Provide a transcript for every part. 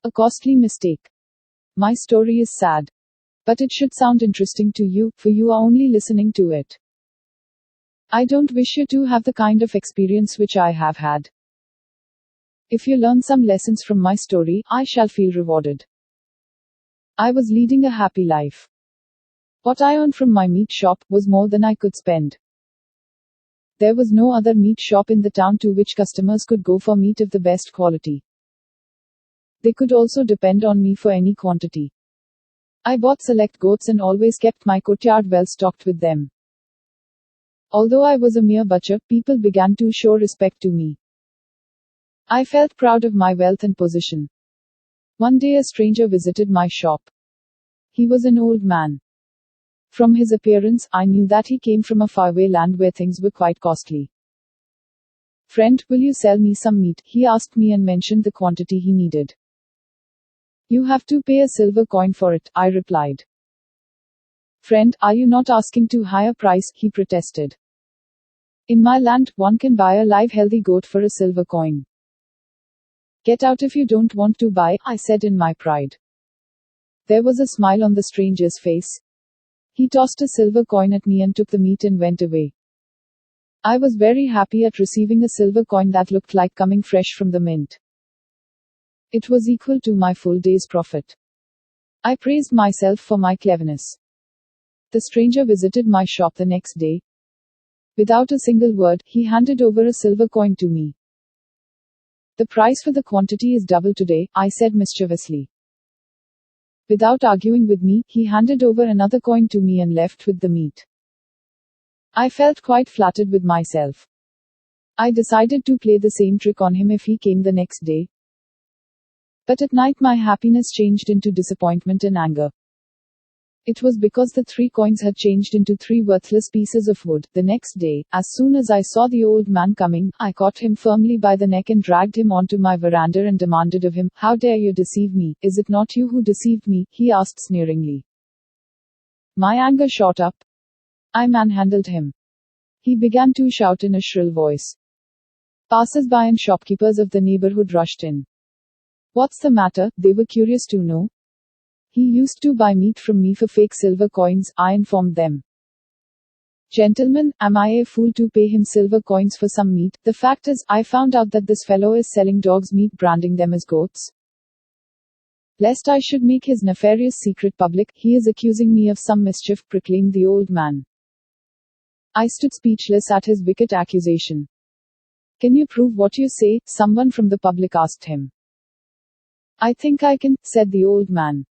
A costly mistake. My story is sad. But it should sound interesting to you, for you are only listening to it. I don't wish you to have the kind of experience which I have had. If you learn some lessons from my story, I shall feel rewarded. I was leading a happy life. What I earned from my meat shop was more than I could spend. There was no other meat shop in the town to which customers could go for meat of the best quality. They could also depend on me for any quantity. I bought select goats and always kept my courtyard well stocked with them. Although I was a mere butcher, people began to show respect to me. I felt proud of my wealth and position. One day a stranger visited my shop. He was an old man. From his appearance, I knew that he came from a faraway land where things were quite costly. "Friend, will you sell me some meat?" he asked me and mentioned the quantity he needed. "You have to pay a silver coin for it," I replied. "Friend, are you not asking too high a price?" he protested. "In my land, one can buy a live healthy goat for a silver coin." "Get out if you don't want to buy," I said in my pride. There was a smile on the stranger's face. He tossed a silver coin at me and took the meat and went away. I was very happy at receiving a silver coin that looked like coming fresh from the mint. It was equal to my full day's profit. I praised myself for my cleverness. The stranger visited my shop the next day. Without a single word, he handed over a silver coin to me. "The price for the quantity is double today," I said mischievously. Without arguing with me, he handed over another coin to me and left with the meat. I felt quite flattered with myself. I decided to play the same trick on him if he came the next day. But at night my happiness changed into disappointment and anger. It was because the 3 coins had changed into 3 worthless pieces of wood. The next day, as soon as I saw the old man coming, I caught him firmly by the neck and dragged him onto my veranda and demanded of him, "How dare you deceive me? Is it not you who deceived me?" he asked sneeringly. My anger shot up. I manhandled him. He began to shout in a shrill voice. Passers-by and shopkeepers of the neighborhood rushed in. "What's the matter?" they were curious to know. "He used to buy meat from me for fake silver coins," I informed them. "Gentlemen, am I a fool to pay him silver coins for some meat? The fact is, I found out that this fellow is selling dogs' meat, branding them as goats. Lest I should make his nefarious secret public, he is accusing me of some mischief," proclaimed the old man. I stood speechless at his wicked accusation. "Can you prove what you say?" someone from the public asked him. "I think I can," said the old man.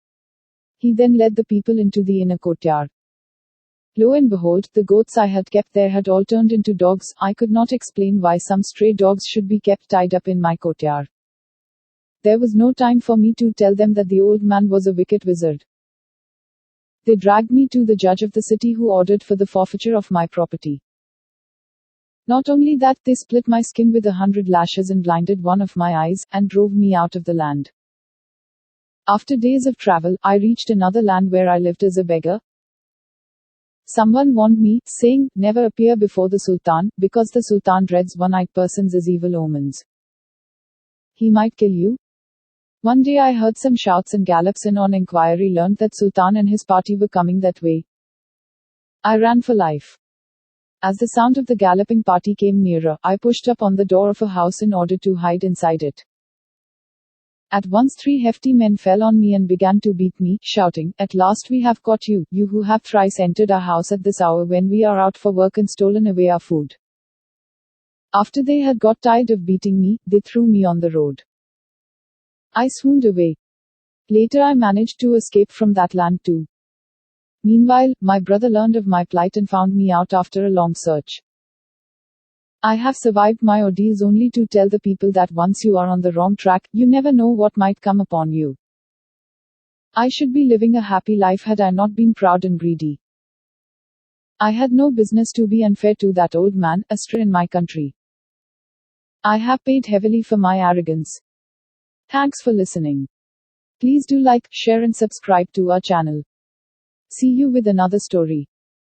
He then led the people into the inner courtyard. Lo and behold, the goats I had kept there had all turned into dogs. I could not explain why some stray dogs should be kept tied up in my courtyard. There was no time for me to tell them that the old man was a wicked wizard. They dragged me to the judge of the city, who ordered for the forfeiture of my property. Not only that, they split my skin with 100 lashes and blinded one of my eyes, and drove me out of the land. After days of travel, I reached another land where I lived as a beggar. Someone warned me, saying, "Never appear before the Sultan, because the Sultan dreads one-eyed persons as evil omens. He might kill you." One day I heard some shouts and gallops, and on inquiry learned that Sultan and his party were coming that way. I ran for life. As the sound of the galloping party came nearer, I pushed up on the door of a house in order to hide inside it. At once 3 hefty men fell on me and began to beat me, shouting, "At last we have caught you, you who have thrice entered our house at this hour when we are out for work and stolen away our food." After they had got tired of beating me, they threw me on the road. I swooned away. Later I managed to escape from that land too. Meanwhile, my brother learned of my plight and found me out after a long search. I have survived my ordeals only to tell the people that once you are on the wrong track, you never know what might come upon you. I should be living a happy life had I not been proud and greedy. I had no business to be unfair to that old man, a stranger in my country. I have paid heavily for my arrogance. Thanks for listening. Please do like, share and subscribe to our channel. See you with another story.